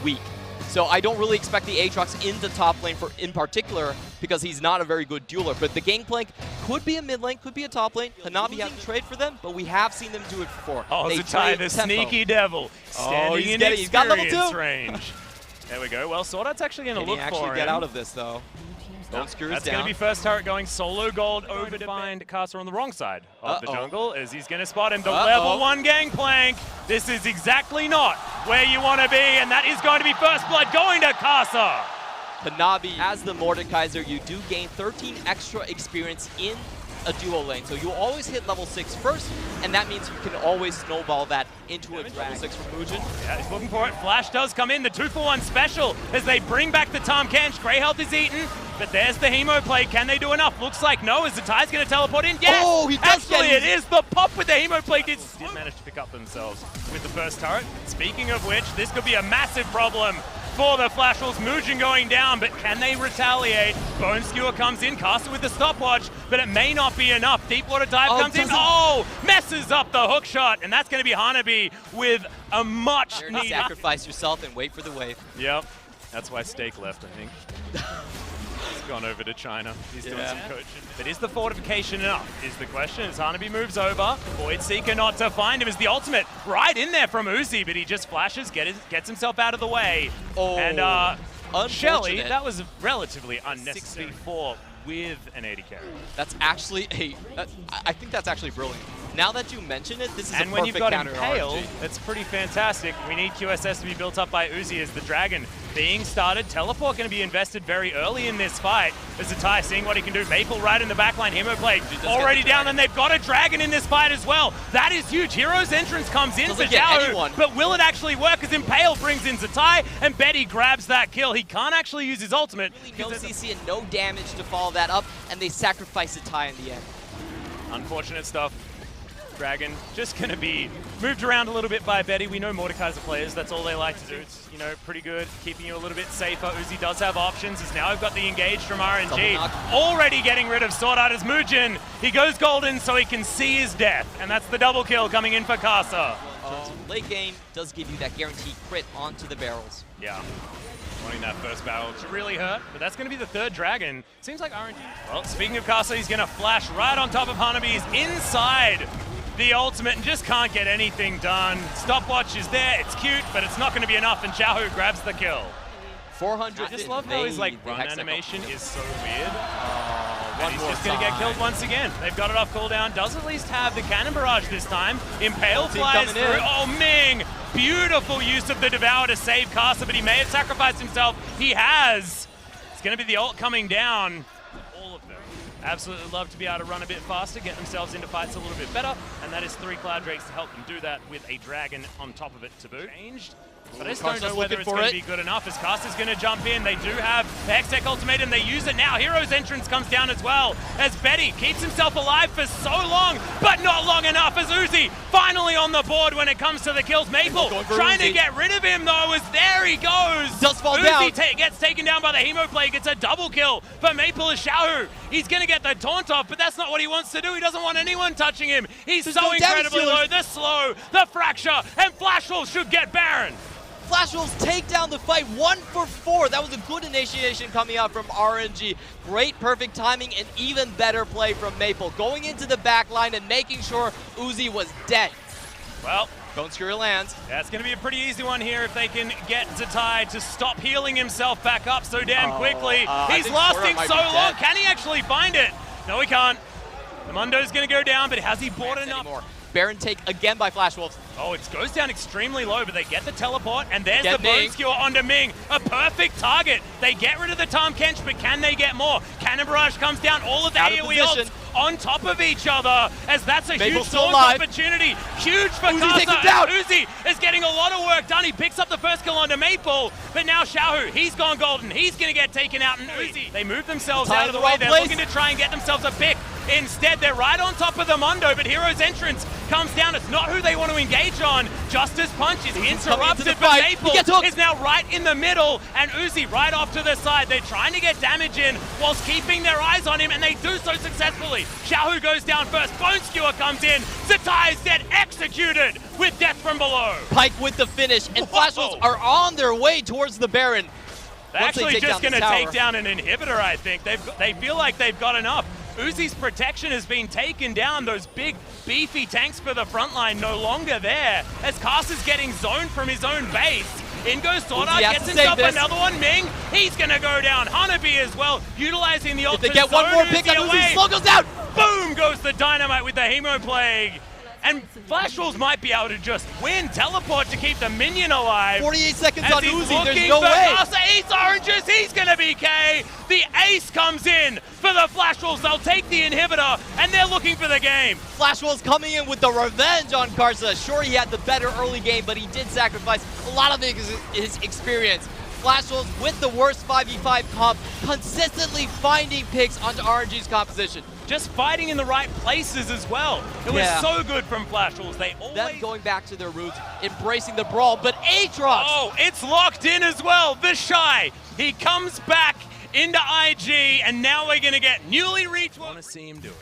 weak. So I don't really expect the Aatrox in the top lane in particular because he's not a very good dueler. But the Gangplank could be a mid lane, could be a top lane. Hanabi hasn't traded for them, but we have seen them do it before. Oh, Zatai, the sneaky devil, standing in he's got level 2 range. There we go. Well, Swordart's actually going to look for him. Can he actually get out of this, though? That's going to be first turret going solo gold over to find Kasa on the wrong side of the jungle as he's going to spot him. The level 1 Gangplank. This is exactly not where you want to be, and that is going to be first blood going to Kasa. Hanabi, as the Mordekaiser, you do gain 13 extra experience in a duo lane. So you always hit level 6 first, and that means you can always snowball that into a level 6 from Mugen. Yeah, he's looking for it. Flash does come in, the 2-for-1 special as they bring back the Tahm Kench. Grey health is eaten, but there's the Hemo play. Can they do enough? Looks like no, as Zatai's going to teleport in. Yes! Oh, he does. Actually, it is the pop with the Hemo play. Did manage to pick up themselves with the first turret. Speaking of which, this could be a massive problem for the Flash Wolves. Mugen going down, but can they retaliate? Bone Skewer comes in, Caster with the stopwatch, but it may not be enough. Deep Water Dive comes in. Oh, messes up the hook shot, and that's going to be Hanabi with a much needed. Sacrifice yourself and wait for the wave. Yep, that's why Stake left, I think. He's gone over to China. He's doing some coaching. But is the fortification enough, is the question. As Hanabi moves over, Void Seeker not to find him, is the ultimate right in there from Uzi, but he just flashes, gets himself out of the way. Oh, and Shelly, that was relatively unnecessary for with an 80 carry. That's actually I think that's actually brilliant. Now that you mention it, this is and a when perfect you've got counter Impale, RNG. that's pretty fantastic. We need QSS to be built up by Uzi as the Dragon being started. Teleport going to be invested very early in this fight. As Zatai seeing what he can do. Maple right in the backline. Hemo play already down, and they've got a Dragon in this fight as well. That is huge. Hero's entrance comes in for Xiao, but will it actually work as Impale brings in Zatai, and Betty grabs that kill. He can't actually use his ultimate. No CC and no damage to follow that up, and they sacrifice Zatai in the end. Unfortunate stuff. Dragon just going to be moved around a little bit by Betty. We know Mordekaiser players, that's all they like to do. It's, you know, pretty good, keeping you a little bit safer. Uzi does have options, as now I've got the engage from RNG. Already getting rid of Sword Art as Mugen. He goes golden so he can see his death, and that's the double kill coming in for Kasa. Late game does give you that guaranteed crit onto the barrels. Yeah. Wanting that first barrel to really hurt, but that's going to be the third Dragon. Seems like RNG. Well, speaking of Kasa, he's going to flash right on top of Hanabi. He's inside the ultimate and just can't get anything done. Stopwatch is there, it's cute, but it's not going to be enough, and Xiaohu grabs the kill. 400. I just love how his like run animation is so weird. And he's just going to get killed once again. They've got it off cooldown. Does at least have the cannon barrage this time. Impale flies through. Oh, Ming! Beautiful use of the Devour to save Kasa, but he may have sacrificed himself. He has. It's going to be the ult coming down. All of them. Absolutely love to be able to run a bit faster, get themselves into fights a little bit better, and that is 3 Cloud Drakes to help them do that with a Dragon on top of it to boot. Changed. But I just don't know whether it's going to be good enough, as Caster's going to jump in. They do have the Hextech ultimatum. They use it now. Hero's entrance comes down as well, as Betty keeps himself alive for so long, but not long enough, as Uzi finally on the board when it comes to the kills. Maple trying to get rid of him, though, as there he goes. Does fall down. Uzi gets taken down by the Hemo play, gets a double kill for Maple as Xiaohu. He's going to get the taunt off, but that's not what he wants to do. He doesn't want anyone touching him. He's so incredibly low. The slow, the fracture, and Flash Wolves should get Baron. Flash Wolves take down the fight 1 for 4. That was a good initiation coming out from RNG. Great, perfect timing, and even better play from Maple. Going into the back line and making sure Uzi was dead. Well, Bone Skewer lands. Yeah, it's going to be a pretty easy one here if they can get Zatai to stop healing himself back up so damn quickly. He's lasting so long. Can he actually find it? No, he can't. The Mundo's going to go down, but has he bought enough? Baron take again by Flash Wolves. Oh, it goes down extremely low, but they get the teleport, and there's the Bone Skewer onto Ming. A perfect target. They get rid of the Tahm Kench, but can they get more? Cannon Barrage comes down, all of the AoE ults on top of each other, as that's a huge launch opportunity. Huge for Kasa. Uzi is getting a lot of work done. He picks up the first kill onto Maple, but now Xiaohu, he's gone golden. He's going to get taken out, and Uzi, they move themselves out of the way. They're looking to try and get themselves a pick. Instead, they're right on top of the Mundo, but Hero's entrance comes down. It's not who they want to engage on. Justice Punch is interrupted, but Maple is now right in the middle, and Uzi right off to the side. They're trying to get damage in whilst keeping their eyes on him, and they do so successfully. Xiaohu goes down first, Bone Skewer comes in, Zatai is dead, executed with death from below. Pike with the finish, and Flash Wolves are on their way towards the Baron. They're actually just going to take down an inhibitor, I think. They feel like they've got enough. Uzi's protection has been taken down. Those big, beefy tanks for the front line no longer there. As Kaz is getting zoned from his own base. In goes Swordart, gets himself another one. Ming, he's going to go down. Hanabi as well, utilizing the ult. If they get one more pick on Uzi, slow goes down. Boom goes the Dynamite with the Hemoplague. And Flash Wolves might be able to just win, teleport to keep the minion alive. 48 seconds on Uzi, there's no way. Kasa eats oranges, he's gonna be K. The ace comes in for the Flash Wolves. They'll take the inhibitor, and they're looking for the game. Flash Wolves coming in with the revenge on Karza. Sure, he had the better early game, but he did sacrifice a lot of his experience. Flash Wolves with the worst 5v5 comp, consistently finding picks onto RNG's composition. Just fighting in the right places as well. It was so good from Flash Wolves. They always... Them going back to their roots, embracing the brawl, but Aatrox! Oh, it's locked in as well. The Shy, he comes back into IG, and now we're going to get newly reached. I want to see him do it.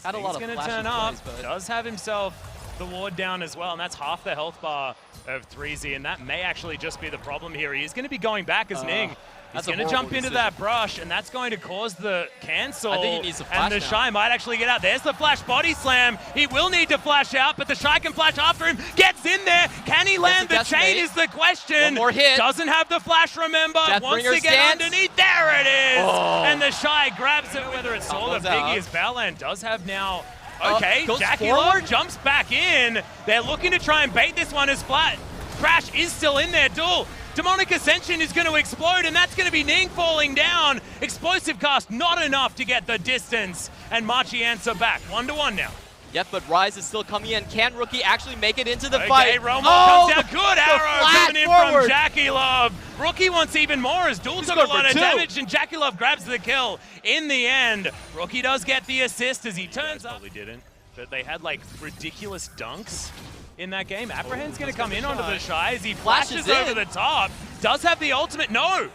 Had a lot of going to turn up. Does have himself the ward down as well, and that's half the health bar of 3Z, and that may actually just be the problem here. He is going to be going back as Ning. He's going to jump into that brush, and that's going to cause the cancel. I think he needs to flash and the Shy might actually get out. There's the flash body slam. He will need to flash out, but the Shy can flash after him. Gets in there. Can he land the chain is the question. One more hit. Doesn't have the flash, remember. Wants to get underneath. There it is. Oh. And the Shy grabs it, whether it's all the Piggy as Balan does have now. Okay, JackeyLove jumps back in. They're looking to try and bait this one as Crash is still in there. Duel. Demonic Ascension is going to explode, and that's going to be Ning falling down. Explosive cast, not enough to get the distance. And Machi answer back. 1-1 now. Yep, but Rise is still coming in. Can Rookie actually make it into the fight? Romo comes down. Good arrow coming in from JackeyLove. Rookie wants even more as Duel took a lot of damage, and JackeyLove grabs the kill. In the end, Rookie does get the assist as he turns up. Probably didn't, but they had like ridiculous dunks in that game. Apprehend's going to come in onto the Shy as he flashes over the top. Does have the ultimate. No!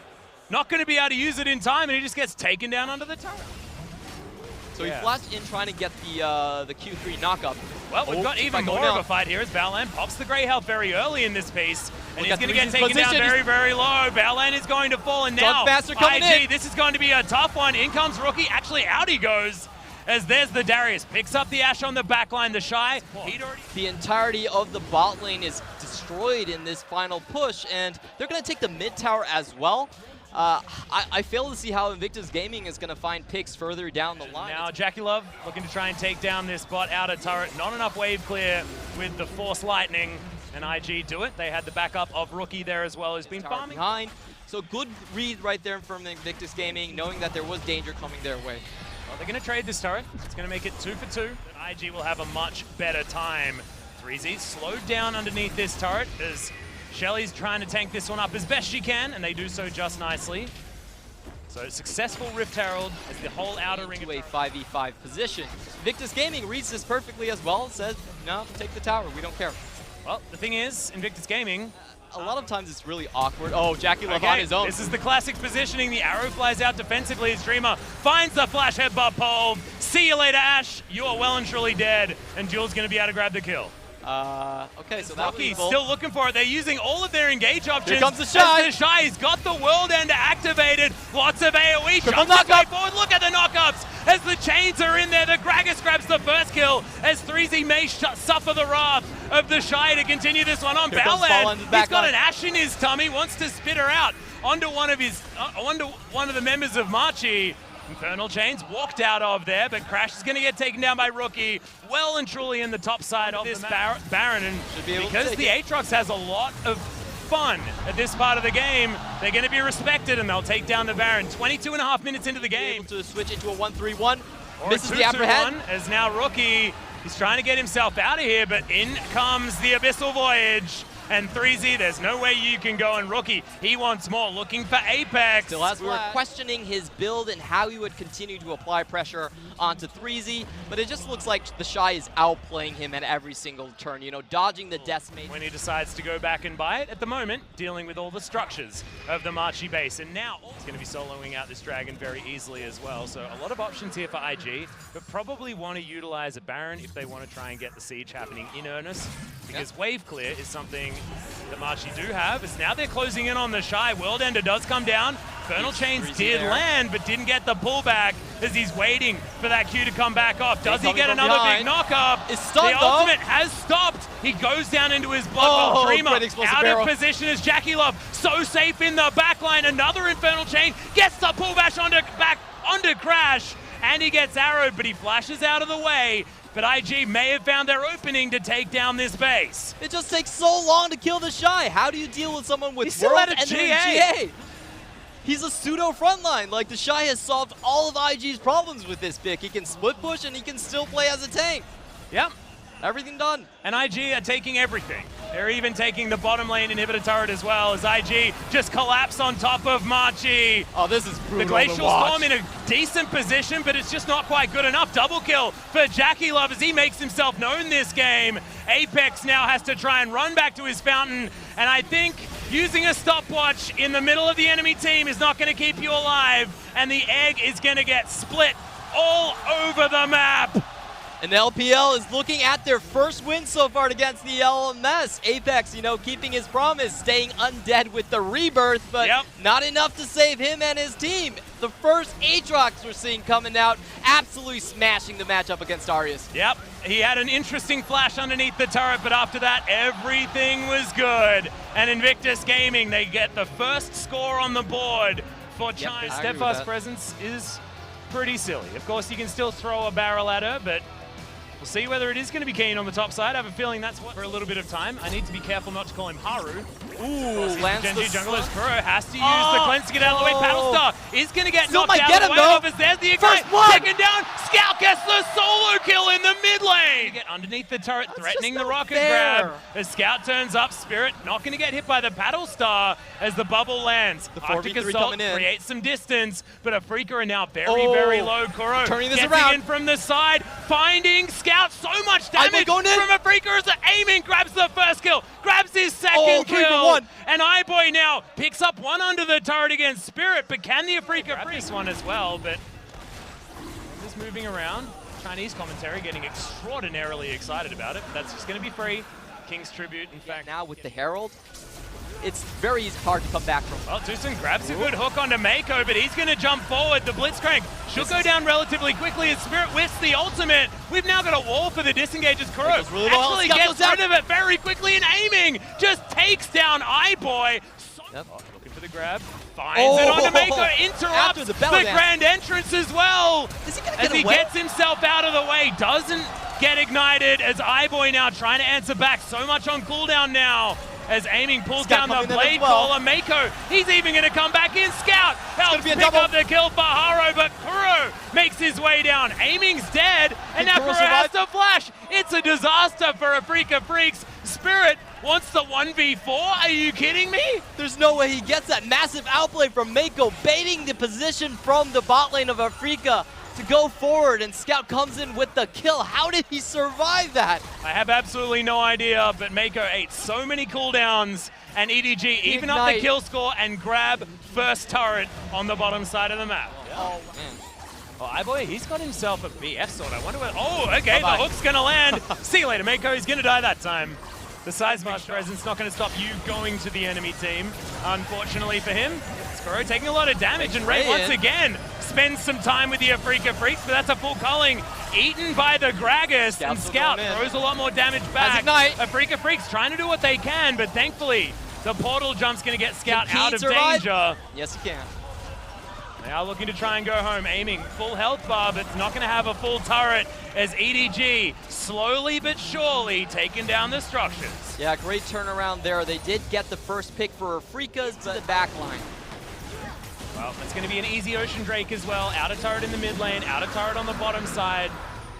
Not going to be able to use it in time, and he just gets taken down under the turret. So he flashed in trying to get the Q3 knockup. Well, we've got even more of a fight here as Balan pops the Grey Health very early in this piece. And he's going to get taken down very, very low. Balan is going to fall, and now IG, this is going to be a tough one. In comes Rookie. Actually, out he goes. As there's the Darius, picks up the Ashe on the backline, the Shy. The entirety of the bot lane is destroyed in this final push, and they're going to take the mid tower as well. I fail to see how Invictus Gaming is going to find picks further down the line. Now JackeyLove looking to try and take down this bot outer turret. Not enough wave clear with the Force Lightning, and IG do it. They had the backup of Rookie there as well, who's been farming behind. So good read right there from Invictus Gaming, knowing that there was danger coming their way. Well, they're going to trade this turret. It's going to make it 2 for 2. IG will have a much better time. 3Z slowed down underneath this turret as Shelly's trying to tank this one up as best she can, and they do so just nicely. So successful Rift Herald as the whole outer ring. To a 5v5 position. Invictus Gaming reads this perfectly as well. Says, no, take the tower. We don't care. Well, the thing is, Invictus Gaming, a lot of times it's really awkward. Oh, JackeyLove on his own. This is the classic positioning. The arrow flies out defensively as Dreamer finds the flash headbutt pole. See you later, Ashe. You are well and truly dead, and Jules going to be able to grab the kill. Okay, so that Rocky's still looking for it. They're using all of their engage options. Here comes the Shy. The Shy's got the World Ender activated. Lots of AoE. Jumps his way forward. Look at the knockups as the chains are in there. The Gragas grabs the first kill as 3Z may suffer the wrath of the Shy to continue this one on Balan. He's got an Ashe in his tummy, wants to spit her out onto one of the members of Machi. Infernal Chains walked out of there, but Crash is going to get taken down by Rookie well and truly in the top side of this Baron. And because the Aatrox has a lot of fun at this part of the game, they're going to be respected and they'll take down the Baron. 22.5 minutes into the game. Able to switch into a 1-3-1. Misses the Apprehend. As now Rookie, he's trying to get himself out of here, but in comes the Abyssal Voyage. And 3Z, there's no way you can go. And Rookie, he wants more, looking for Apex. Still has we were questioning his build and how he would continue to apply pressure onto 3Z, but it just looks like the Shy is outplaying him at every single turn, you know, dodging the decimate. When he decides to go back and buy it, at the moment, dealing with all the structures of the Machi base. And now he's going to be soloing out this Dragon very easily as well. So a lot of options here for IG, but probably want to utilize a Baron if they want to try and get the siege happening in earnest, because wave clear is something that Machi do have. As now they're closing in on the Shy. World Ender does come down. Infernal Chains did land, but didn't get the pullback as he's waiting for that Q to come back off. Does he get another big knock-up? The ultimate has stopped. He goes down into his blood while Dreamer out of position as JackieLove so safe in the backline. Another Infernal Chain gets the pullback onto Crash, and he gets arrowed, but he flashes out of the way. But IG may have found their opening to take down this base. It just takes so long to kill the Shy. How do you deal with someone with still World at a Ender and GA? He's a pseudo frontline. Like, the Shy has solved all of IG's problems with this pick. He can split push and he can still play as a tank. Yep. Everything done. And IG are taking everything. They're even taking the bottom lane inhibitor turret as well, as IG just collapse on top of Machi. Oh, this is brutal. The Glacial Storm in a decent position, but it's just not quite good enough. Double kill for JackieLove as he makes himself known this game. Apex now has to try and run back to his fountain, and I think using a stopwatch in the middle of the enemy team is not going to keep you alive, and the egg is going to get split all over the map. And LPL is looking at their first win so far against the LMS. Apex, you know, keeping his promise, staying undead with the rebirth, but not enough to save him and his team. The first Aatrox we're seeing coming out, absolutely smashing the matchup against Arius. Yep, he had an interesting flash underneath the turret, but after that, everything was good. And Invictus Gaming, they get the first score on the board for China. Steadfast presence is pretty silly. Of course, you can still throw a barrel at her, but we'll see whether it is going to be keen on the top side. I have a feeling that's what for a little bit of time. I need to be careful not to call him Haru. Ooh, lands Genji the Jungler's Kuro has to use the cleanse to get out of the way. Battlestar is going to get Still knocked out get of the him, way. though. Office. There's the Ignite. Second down. Scout gets the solo kill in the mid lane. Get underneath the turret, threatening the rocket grab. As Scout turns up, Spirit not going to get hit by the Battlestar as the bubble lands. The Arctic 4v3 Assault coming in. creates some distance, but Afreeca are now very, very low. Kuro turning this gets around in from the side, finding Scout. So much damage from Afreeca as aiming, grabs the first kill, grabs his second kill. And iBoy now picks up one under the turret against Spirit, but can the Afreeca grab this one as well? But just moving around. Chinese commentary getting extraordinarily excited about it. That's just going to be free. King's Tribute, in fact. Now with the Herald, it's very hard to come back from. Well, Tucson grabs a good hook onto Mako, but he's going to jump forward. The Blitzcrank should go down relatively quickly as Spirit whiffs the ultimate. We've now got a wall for the disengages. Kuro actually gets rid of it very quickly, and aiming just takes down iBoy. Looking for the grab. Finds it onto Mako, interrupts the grand entrance as well. As he gets himself out of the way, doesn't get ignited as iBoy now trying to answer back. So much on cooldown now. As aiming pulls down the blade caller, Mako, he's even going to come back in. Scout helps pick up the kill for Haro, but Kuro makes his way down. Aiming's dead, and now Kuro has to flash. It's a disaster for Afreeca Freecs. Spirit wants the 1v4? Are you kidding me? There's no way he gets that massive outplay from Mako, baiting the position from the bot lane of Afreeca to go forward, and Scout comes in with the kill. How did he survive that? I have absolutely no idea, but Mako ate so many cooldowns, and EDG even up the kill score and grab first turret on the bottom side of the map. Oh, man. Oh, iBoy, he's got himself a BF sword. I wonder what. Oh, okay, the hook's going to land. See you later, Mako. He's going to die that time. The Seismic presence not going to stop you going to the enemy team. Unfortunately for him, Skuro taking a lot of damage, and Ray once again spends some time with the Afreeca Freecs, but that's a full culling. Eaten by the Gragas, and Scout throws a lot more damage back. Afreeca Freecs trying to do what they can, but thankfully the portal jump's going to get Scout out of danger. Yes, he can. They are looking to try and go home, aiming full health bar, but not going to have a full turret as EDG slowly but surely taking down the structures. Yeah, great turnaround there. They did get the first pick for Afreeca's to the back line. Well, that's going to be an easy Ocean Drake as well. Outer turret in the mid lane, outer turret on the bottom side.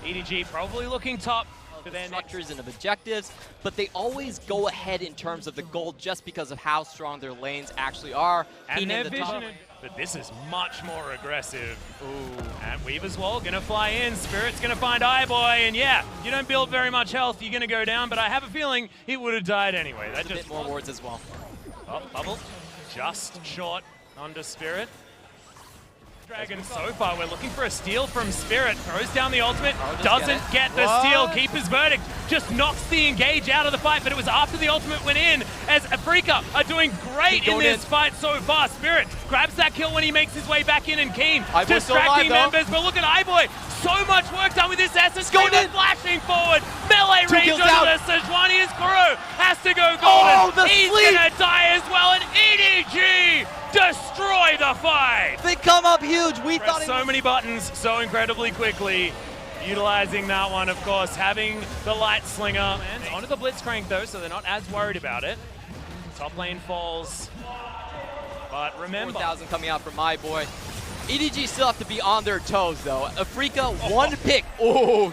EDG probably looking top for their structures and of objectives, but they always go ahead in terms of the gold just because of how strong their lanes actually are. And their vision. But this is much more aggressive. Ooh. And Weave as well, gonna fly in. Spirit's gonna find Eyeboy, and yeah, you don't build very much health, you're gonna go down, but I have a feeling he would have died anyway. That just a bit more wards as well. Oh, bubble. Just short onto Spirit. Dragon so far, we're looking for a steal from Spirit. Throws down the ultimate, doesn't get the steal. Keeper's verdict just knocks the engage out of the fight, but it was after the ultimate went in, as Afreeca are doing great in this fight so far. Spirit grabs that kill when he makes his way back in, and Keen distracting members, but look at Eyeboy. So much work done with this SS. Flashing forward. Melee range onto the Sejuani. His Kuro has to go golden. He's gonna die as well, and EDG destroy the fight. They come up huge. We thought so many buttons so incredibly quickly. Utilizing that one, of course, having the light slinger. And onto the Blitzcrank though, so they're not as worried about it. Top lane falls. But remember, 4,000 coming out from my boy. EDG still have to be on their toes though. Afreeca, one pick,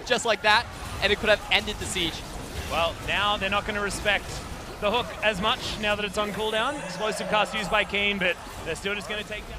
just like that, and it could have ended the siege. Well, now they're not going to respect the hook as much now that it's on cooldown. Explosive cast used by Keen, but they're still just going to take down.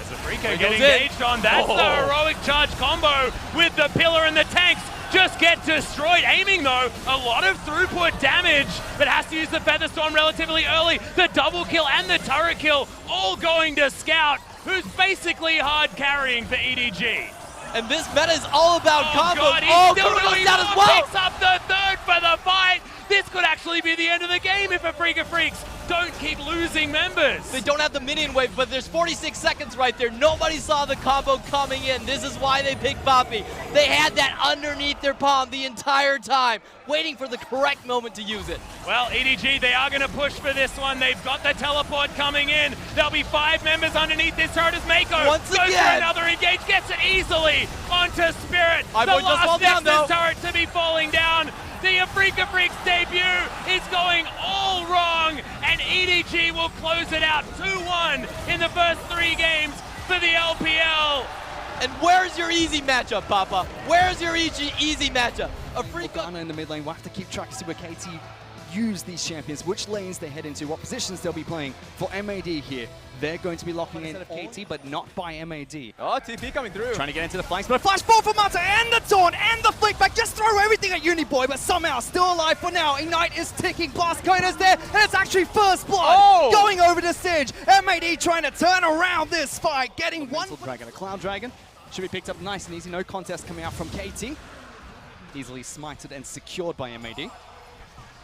As Afreeca getting engaged on, that's the heroic charge combo with the pillar, and the tanks just get destroyed. Aiming though, a lot of throughput damage, but has to use the Feather Storm relatively early. The double kill and the turret kill all going to Scout, who's basically hard carrying for EDG. And this meta is all about combos. God, still goes down as well. Picks up the third for the fight. This could actually be the end of the game if Afreeca Freecs don't keep losing members. They don't have the minion wave, but there's 46 seconds right there. Nobody saw the combo coming in. This is why they picked Poppy. They had that underneath their palm the entire time, waiting for the correct moment to use it. Well, EDG, they are going to push for this one. They've got the teleport coming in. There'll be 5 members underneath this turret as Mako goes for another engage, gets it easily onto Spirit. The last Nexus turret to be falling down. The Afreeca Freecs debut is going all wrong, and EDG will close it out 2-1 in the first 3 games for the LPL. And where's your easy matchup, Papa? Where's your easy matchup? Afreeca in the mid lane. We'll have to keep track to see where KT use these champions, which lanes they head into, what positions they'll be playing. For MAD here, they're going to be locking in KT, but not by MAD. Oh, TP coming through. Trying to get into the flanks, but a flash ball for Mata, and the taunt, and the flick back. Just throw everything at Uniboy, but somehow still alive for now. Ignite is ticking, Blast Cone is there, and it's actually first blood going over to Sige. MAD trying to turn around this fight, getting one dragon, a Cloud Dragon. Should be picked up nice and easy, no contest coming out from KT. Easily smited and secured by MAD.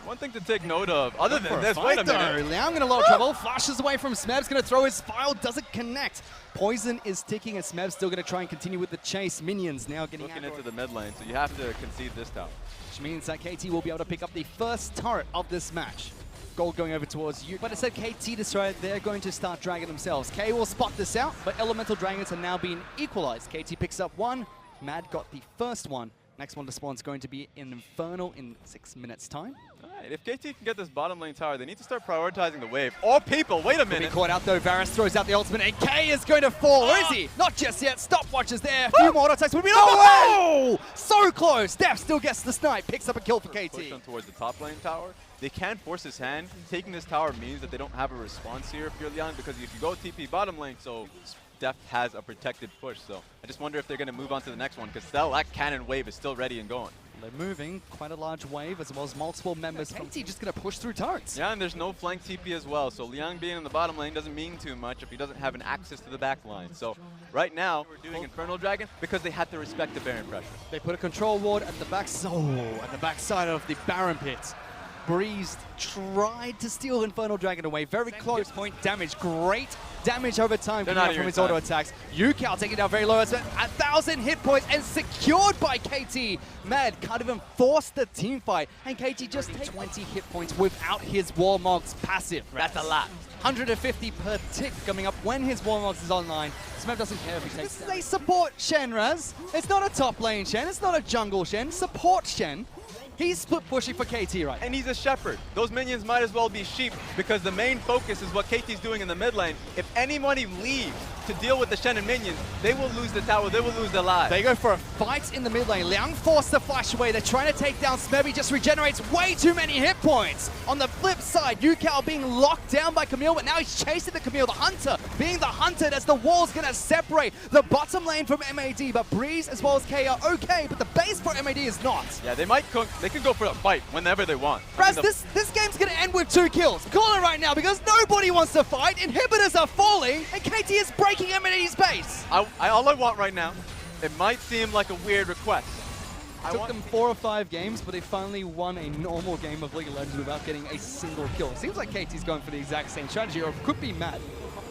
One thing to take note of, other than this, wait a minute. Liang in a lot of trouble, flashes away from Smebs, going to throw his file, doesn't connect. Poison is ticking, and Smebs still going to try and continue with the chase. Minions now getting looking into the mid lane, so you have to concede this tower. Which means that KT will be able to pick up the first turret of this match. Gold going over towards you, but instead KT destroyed, they're going to start dragging themselves. K will spot this out, but Elemental Dragons are now being equalized. KT picks up one, Mad got the first one. Next one to spawn is going to be in Infernal in 6 minutes time. Alright, if KT can get this bottom lane tower, they need to start prioritizing the wave. Or people, wait a minute. Be caught out though, Varus throws out the ultimate, and K is going to fall, or is he? Not just yet, stopwatches there, a few more attacks would be so close! Def still gets the snipe, picks up a kill for KT. Push them towards the top lane tower. They can't force his hand. Taking this tower means that they don't have a response here if you're Liang, because if you go TP bottom lane, so Def has a protected push, so I just wonder if they're going to move on to the next one, because that cannon wave is still ready and going. They're moving, quite a large wave, as well as multiple members from KT just going to push through turrets. Yeah, and there's no flank TP as well, so Liang being in the bottom lane doesn't mean too much if he doesn't have an access to the back line. So right now, we're doing Infernal Dragon because they had to respect the Baron pressure. They put a control ward at the back, at the backside of the Baron pit. Breezed tried to steal Infernal Dragon away. Very close point damage. Great damage over time coming out from his auto attacks. Yukao taking down very low. It's 1,000 hit points and secured by KT. Mad can't even force the team fight. And KT just takes 20 hit points without his Warmog's passive. That's a lot. 150 per tick coming up when his Warmog's is online. Smeb doesn't care if he takes This is a support Shen, Raz. It's not a top lane Shen. It's not a jungle Shen. Support Shen. He's split pushing for KT right now. And he's a shepherd. Those minions might as well be sheep because the main focus is what KT's doing in the mid lane. If anybody leaves to deal with the Shen and minions, they will lose the tower, they will lose their lives. They go for a fight in the mid lane. Liang forced the flash away. They're trying to take down Smebby, just regenerates way too many hit points. On the flip side, Yukao being locked down by Camille, but now he's chasing the Camille, the hunter, being the hunted as the wall's gonna separate the bottom lane from MAD, but Breeze as well as K are okay, but the base for MAD is not. Yeah, they might cook, they can go for a fight whenever they want. Raz, this game's gonna end with 2 kills. Call it right now, because nobody wants to fight. Inhibitors are falling, and KT is breaking MAD's base. All I want right now, it might seem like a weird request. Took them 4 or 5 games, but they finally won a normal game of League of Legends without getting a single kill. It seems like KT's going for the exact same strategy, or could be mad.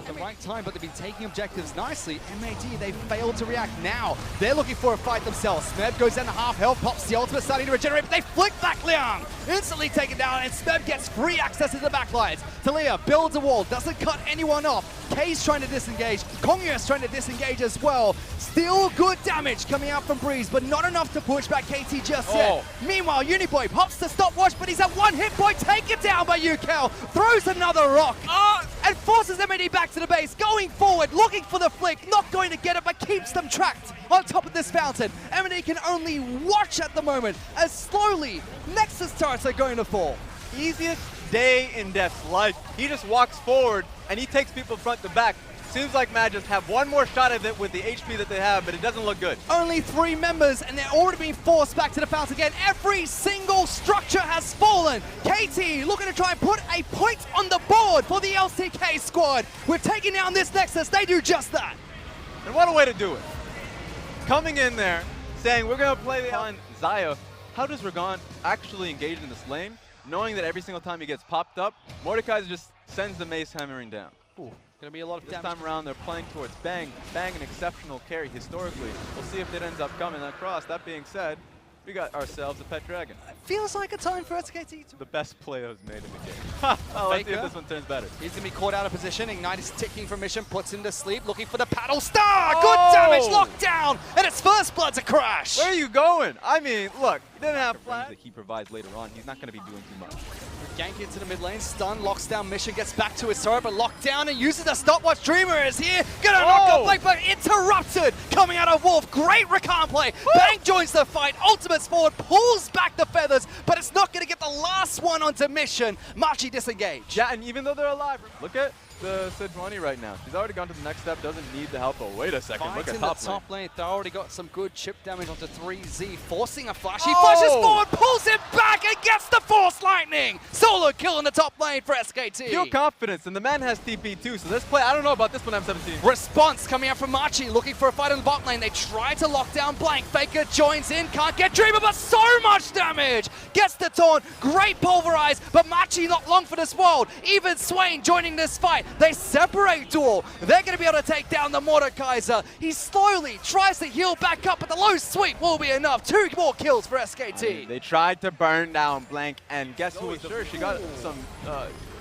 At the right time, but they've been taking objectives nicely. MAD, they failed to react now. They're looking for a fight themselves. Smeb goes down to half health, pops the ultimate, starting to regenerate, but they flick back Liang. Instantly taken down, and Smeb gets free access to the backlines. Talia builds a wall, doesn't cut anyone off. K's trying to disengage. Kongyu's trying to disengage as well. Still good damage coming out from Breeze, but not enough to push back KT just yet. Meanwhile, Uniboy pops the stopwatch, but he's at 1 hit point, taken down by Yukao. Throws another rock, and forces MAD back to the base, going forward, looking for the flick, not going to get it, but keeps them trapped on top of this fountain. MAD can only watch at the moment as slowly Nexus turrets are going to fall. Easiest day in Def's life. He just walks forward and he takes people front to back. Seems like Mad just have one more shot at it with the HP that they have, but it doesn't look good. Only 3 members, and they're already being forced back to the fountain again. Every single structure has fallen. KT looking to try and put a point on the board for the LCK squad. We're taking down this Nexus. They do just that. And what a way to do it. Coming in there, saying we're going to play on Xayah. How does Ragon actually engage in this lane, knowing that every single time he gets popped up, Mordekaiser just sends the mace hammering down? Ooh. Gonna be a lot of this time around, they're playing towards Bang. Bang, an exceptional carry historically. We'll see if it ends up coming across. That being said, we got ourselves a pet dragon. It feels like a time for SKT to... The best play that was made in the game. Let's see if this one turns better. He's gonna be caught out of position. Ignite is ticking from mission, puts him to sleep, looking for the paddle star. Good damage, locked down, and it's first blood to crash. Where are you going? I mean, look, he didn't have flash that he provides later on. He's not gonna be doing too much. Gank into the mid lane, stun, locks down mission, gets back to his turret, but locked down and uses the stopwatch. Dreamer is here, gonna knock up Blake, but interrupted coming out of Wolf. Great Rakan play. Bang joins the fight, ultimates forward, pulls back the feathers, but it's not gonna get the last one onto mission. Machi disengaged. Yeah, and even though they're alive, look at the Sejuani right now. She's already gone to the next step, doesn't need the help. Oh, wait a second, look at top lane. They already got some good chip damage onto 3Z, forcing a flash. He flashes forward, pulls it back, and gets the Force Lightning. Solo kill in the top lane for SKT. Feel confidence, and the man has TP too, so let's play. I don't know about this one, M17. Response coming out from Machi, looking for a fight in the bot lane. They try to lock down Blank. Faker joins in, can't get Dreamer, but so much damage. Gets the taunt, great pulverize, but Machi not long for this world. Even Swain joining this fight. They separate duel. They're going to be able to take down the Mordekaiser. He slowly tries to heal back up, but the low sweep will be enough. 2 more kills for SKT. I mean, they tried to burn down Blank, and guess who was sure? She got some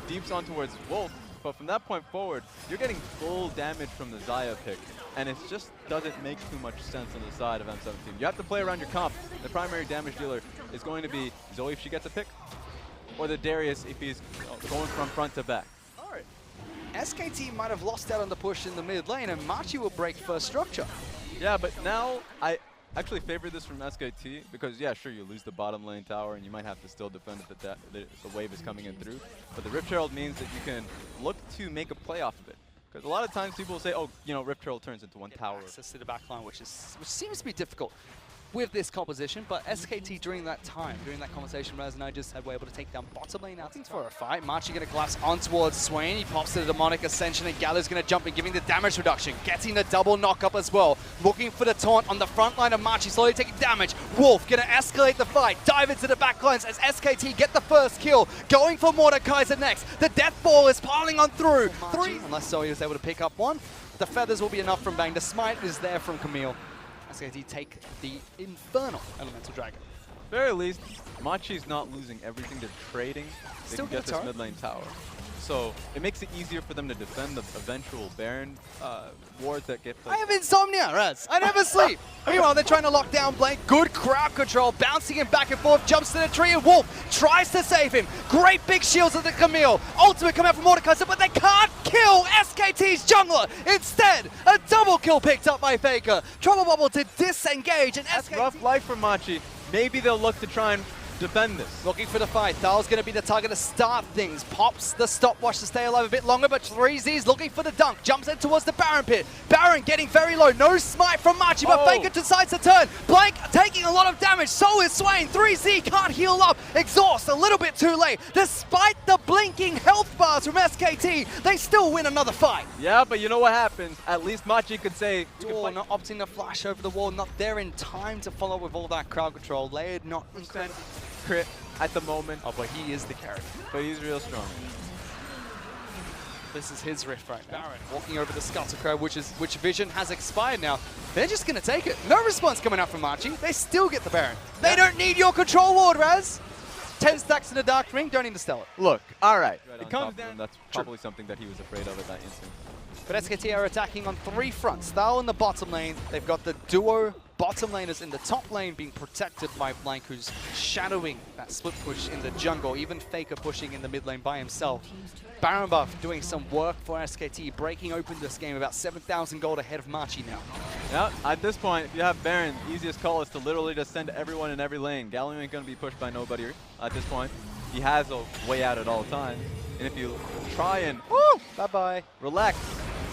deeps on towards Wolf, but from that point forward, you're getting full damage from the Xayah pick, and it just doesn't make too much sense on the side of M17. You have to play around your comp. The primary damage dealer is going to be Zoe if she gets a pick, or the Darius if he's going from front to back. SKT might have lost out on the push in the mid lane, and Machi will break first structure. Yeah, but now I actually favor this from SKT because, yeah, sure, you lose the bottom lane tower and you might have to still defend it that the wave is coming in through. But the Rift Herald means that you can look to make a play off of it. Because a lot of times people will say, oh, you know, Rift Herald turns into one tower. Access to the backline, which seems to be difficult with this composition, but SKT during that conversation, Raz and I just were able to take down bottom lane out for a fight. Machi going to collapse on towards Swain. He pops to the Demonic Ascension, and Gallo's going to jump in, giving the damage reduction, getting the double knock up as well. Looking for the taunt on the front line of Machi, slowly taking damage. Wolf going to escalate the fight, dive into the backlines as SKT get the first kill. Going for Mordekaiser next. The death ball is piling on through. 3, unless Zoe is able to pick up 1. The feathers will be enough from Bang. The smite is there from Camille. SKT take the Infernal Elemental Dragon. Very least, Machi's not losing everything. They're trading. They Still can get this mid lane tower. so it makes it easier for them to defend the eventual Baron wards that get played. I have insomnia, Raz. I never sleep. Meanwhile, they're trying to lock down Blank. Good crowd control, bouncing him back and forth, jumps to the tree, and Wolf tries to save him. Great big shields of the Camille. Ultimate coming out from Mordekaiser, but they can't kill SKT's jungler. Instead, a double kill picked up by Faker. Trouble Bubble to disengage, and That's SKT... rough life for Machi. Maybe they'll look to try and defend this. Looking for the fight. Thal's going to be the target to start things. Pops the stopwatch to stay alive a bit longer, but 3Z's looking for the dunk. Jumps in towards the Baron pit. Baron getting very low. No smite from Machi, but Faker decides to turn. Blank taking a lot of damage. So is Swain. 3Z can't heal up. Exhaust a little bit too late. Despite the blinking health bars from SKT, they still win another fight. Yeah, but you know what happens? At least Machi could say, Not opting to flash over the wall. Not there in time to follow with all that crowd control. Layered, not crit at the moment. Oh, but he is the character. But he's real strong. This is his rift right now. Baron walking over the Scuttle Crow, which vision has expired now. They're just going to take it. No response coming out from Machi. They still get the Baron. They don't need your control ward, Raz. 10 stacks in the Dark Ring, don't need to steal it. Look, all right. It comes down. That's probably something that he was afraid of at that instant. But SKT are attacking on 3 fronts. Thal in the bottom lane. They've got the duo bottom laners in the top lane being protected by Blank, who's shadowing that split push in the jungle. Even Faker pushing in the mid lane by himself. Baron buff doing some work for SKT, breaking open this game about 7,000 gold ahead of Machi now. Yeah, at this point, if you have Baron, the easiest call is to literally just send everyone in every lane. Gallium ain't going to be pushed by nobody at this point. He has a way out at all times. And if you try and Bye-bye. relax.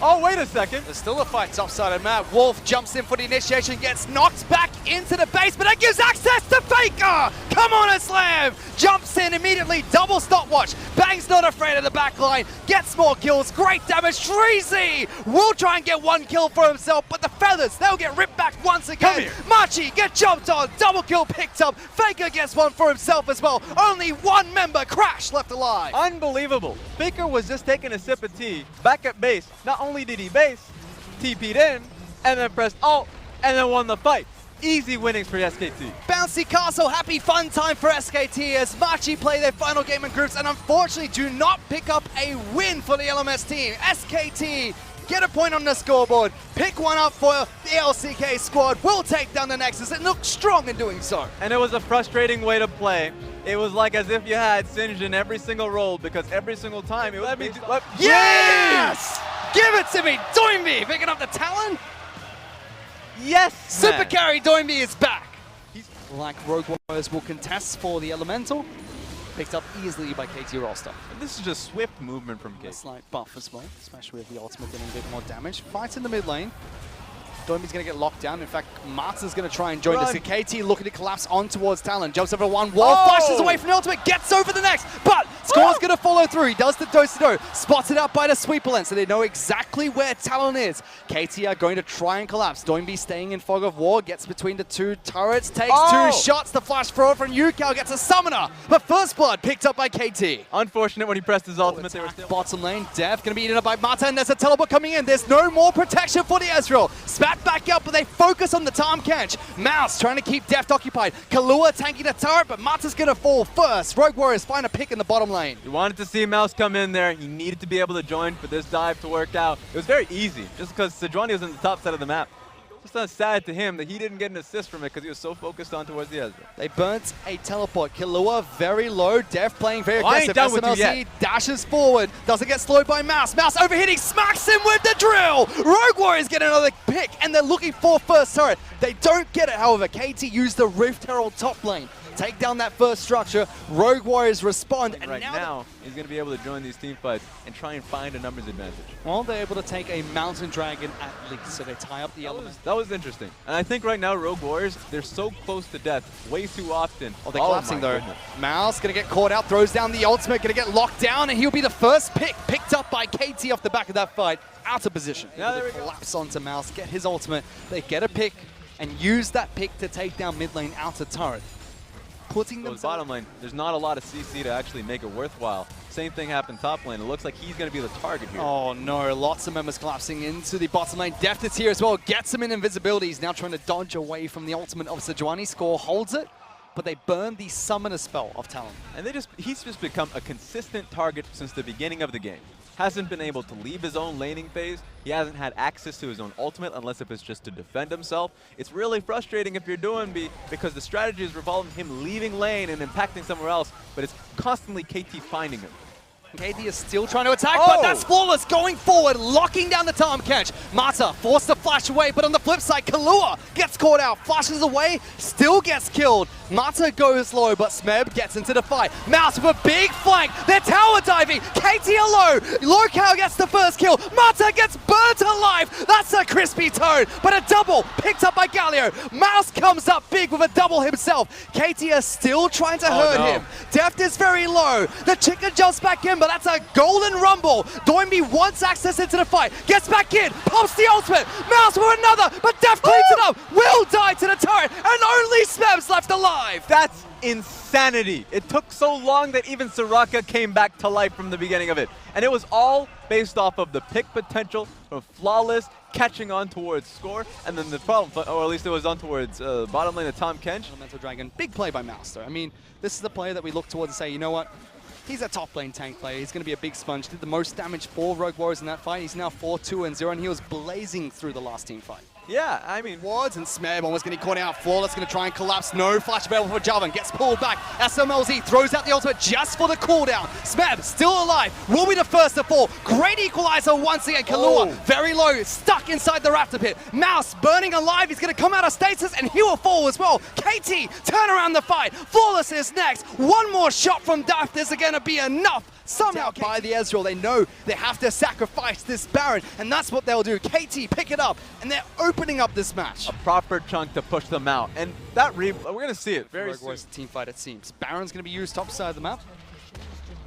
Oh, wait a second. There's still a fight topside of Matt. Wolf jumps in for the initiation, gets knocked back into the base, but that gives access to Faker! Come on, a slam! Jumps in immediately, double stopwatch. Bang's not afraid of the backline, gets more kills, great damage. Treasy will try and get 1 kill for himself, but the feathers, they'll get ripped back once again. Machi get jumped on, double kill picked up. Faker gets 1 for himself as well. Only 1 member, Crash, left alive. Unbelievable. Faker was just taking a sip of tea, back at base. Not only did he base, TP'd in, and then pressed ult, and then won the fight. Easy winnings for SKT. Bouncy castle, happy fun time for SKT as Machi play their final game in groups and unfortunately do not pick up a win for the LMS team. SKT get a point on the scoreboard, pick one up for the LCK squad, will take down the Nexus and look strong in doing so. And it was a frustrating way to play. It was like as if you had Singed in every single roll because every single time it was Yes! Give it to me, Doimby picking up the Talon. Yes! Super carry Doimby is back. Like Rogue Warriors will contest for the Elemental. Picked up easily by KT Rolster. And this is just swift movement from A KT. slight buff as well, especially with the ultimate getting a bit more damage. Fights in the mid lane. Doimby's going to get locked down. In fact, Marta's going to try and join this. KT looking to collapse on towards Talon. Jumps over one wall, flashes away from the ultimate, gets over the next, but Score's going to follow through. He does the dose-to-do, spots it out by the sweeper lens, so they know exactly where Talon is. KT are going to try and collapse. Doimby staying in fog of war, gets between the 2 turrets, takes 2 shots. The flash forward from Yukao gets a summoner, but first blood picked up by KT. Unfortunate when he pressed his ultimate. They were still Bottom lane, Dev going to be eaten up by Marta, and there's a teleport coming in. There's no more protection for the Ezreal. Spat back up, but they focus on the Tahm Kench. Mouse trying to keep Deft occupied. Kahlua tanking the turret, but Marta's going to fall first. Rogue Warriors find a pick in the bottom lane. You wanted to see Mouse come in there. He needed to be able to join for this dive to work out. It was very easy, just because Sejuani was on the top side of the map. Just sad to him that he didn't get an assist from it because he was so focused on towards the Ezreal. They burnt a teleport. Kahlua very low. Def playing very I ain't aggressive. done with you SMLC yet. dashes forward. Doesn't get slowed by Mouse. Mouse overhitting. Smacks him with the drill. Rogue Warriors get another pick and they're looking for first turret. They don't get it, however. KT used the Rift Herald top lane. Take down that first structure. Rogue Warriors respond. And right now, he's going to be able to join these team fights and try and find a numbers advantage. Well, they're able to take a Mountain Dragon at least, so they tie up the elements. That was interesting. And I think right now, Rogue Warriors, they're so close to death way too often. Oh, they're collapsing though. Mouse going to get caught out, throws down the ultimate, going to get locked down, and he'll be the first pick picked up by KT off the back of that fight. Out of position. Yeah, there we go. Collapse onto Mouse, get his ultimate. They get a pick and use that pick to take down mid lane outer turret. Putting them bottom lane, there's not a lot of CC to actually make it worthwhile. Same thing happened top lane. It looks like he's going to be the target here. Oh no, lots of members collapsing into the bottom lane. Deft is here as well, gets him in invisibility. He's now trying to dodge away from the ultimate of Sejuani. Score holds it. but they burn the summoner spell of Talon. And he's just become a consistent target since the beginning of the game. Hasn't been able to leave his own laning phase. He hasn't had access to his own ultimate unless if it's just to defend himself. It's really frustrating if you're doing B because the strategy is revolving him leaving lane and impacting somewhere else, but it's constantly KT finding him. KT is still trying to attack, but that's flawless going forward, locking down the Tom catch. Mata forced to flash away, but on the flip side, Kalua gets caught out, flashes away, still gets killed. Mata goes low, but Smeb gets into the fight. Mouse with a big flank, they're tower diving, KT alone. Locale gets the first kill, Mata gets burnt alive. That's a crispy tone, but a double picked up by Galio. Mouse comes up big with a double himself. KT is still trying to hurt him. Deft is very low, the chicken jumps back in, but that's a golden rumble. Doinby wants access into the fight, gets back in, pops the ultimate, Mouse with another, but Deft cleans it up, will die to the turret, and only Smeb's left alive. That's insanity. It took so long that even Soraka came back to life from the beginning of it. And it was all based off of the pick potential of Flawless catching on towards score, and then the problem, or at least it was on towards bottom lane of Tom Kench. Elemental Dragon, big play by Mouse though. I mean, this is the player that we look towards and say, you know what? He's a top lane tank player. He's going to be a big sponge. Did the most damage for Rogue Warriors in that fight. He's now 4-2-0, and he was blazing through the last team fight. Yeah, I mean, Wards and Smeb almost getting caught out. Flawless going to try and collapse. No flash available for Jarvan. Gets pulled back. SMLZ throws out the ultimate just for the cooldown. Smeb still alive. Will be the first to fall. Great equalizer once again. Kalua very low. Stuck inside the Raptor pit. Mouse burning alive. He's going to come out of stasis and he will fall as well. KT turn around the fight. Flawless is next. One more shot from Daft is going to be enough. Somehow by the Ezreal, they know they have to sacrifice this Baron, and that's what they'll do. KT pick it up, and they're opening up this match. A proper chunk to push them out, and that we're going to see it very soon. Team fight, it seems. Baron's going to be used top side of the map.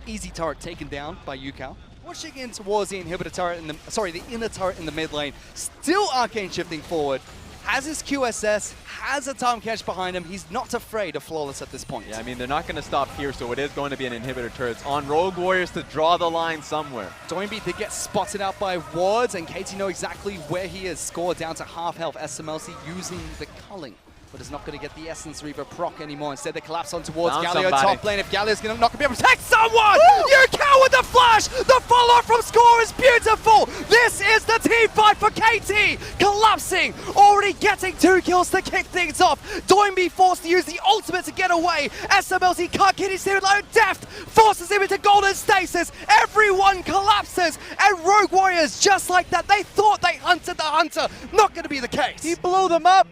Easy turret taken down by Yukao. Pushing in towards the inhibitor turret in the the inner turret in the mid lane. Still Arcane shifting forward. Has his QSS, has a Tom Catch behind him. He's not afraid of Flawless at this point. Yeah, I mean, they're not going to stop here, so it is going to be an inhibitor turret. It's on Rogue Warriors to draw the line somewhere. Doinby did get spotted out by Wards, and KT know exactly where he is. Scored down to half health. SMLC using the culling, but is not going to get the Essence Reaver proc anymore. Instead, they collapse on towards Galio top lane. If Galio's not going to be able to protect someone! Yukao with the flash! The follow from score is beautiful! This is the team fight for KT! Collapsing! Already getting 2 kills to kick things off. Doinby forced to use the ultimate to get away. SMLC can't get his team alone. Deft forces him into golden stasis. Everyone collapses. And Rogue Warriors, just like that, they thought they hunted the hunter. Not going to be the case. He blew them up!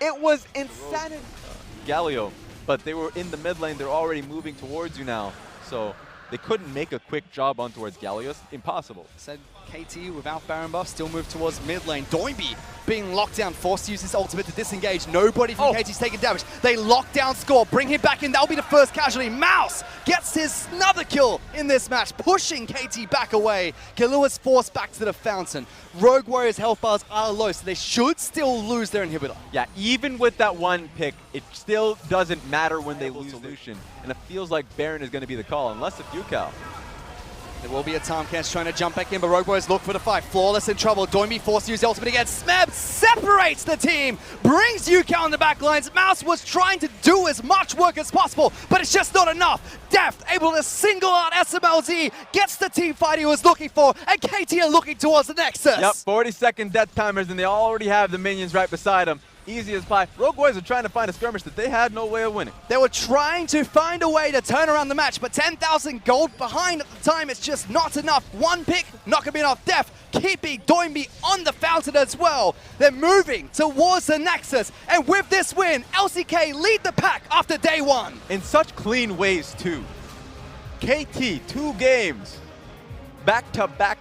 It was insanity. Galio, but they were in the mid lane. They're already moving towards you now. So they couldn't make a quick job on towards Galio. Impossible. Said KT without Baron buff, still moved towards mid lane. Doinby being locked down, forced to use his ultimate to disengage. Nobody from KT's taking damage. They lock down score, bring him back in. That'll be the first casualty. Mouse gets his another kill in this match, pushing KT back away. Kalua's forced back to the fountain. Rogue Warriors' health bars are low, so they should still lose their inhibitor. Yeah, even with that one pick, it still doesn't matter when they lose Lucian. And it feels like Baron is going to be the call, unless it's Yukao. There will be a Tom Catch trying to jump back in, but Rogue Warriors look for the fight. Flawless in trouble. Doinby forced to use the ultimate again. Smeb separates the team, brings Yukao on the back lines. Mouse was trying to do as much work as possible, but it's just not enough. Deft able to single out SMLZ, gets the team fight he was looking for, and KT are looking towards the Nexus. Yep, 40-second death timers, and they already have the minions right beside them. Easy as pie. Rogue Warriors are trying to find a skirmish that they had no way of winning. They were trying to find a way to turn around the match, but 10,000 gold behind at the time, it's just not enough. One pick, not going to be enough. Def keeping Doinby on the fountain as well. They're moving towards the Nexus, and with this win, LCK lead the pack after day 1. In such clean ways, too. KT, 2 games, back-to-back.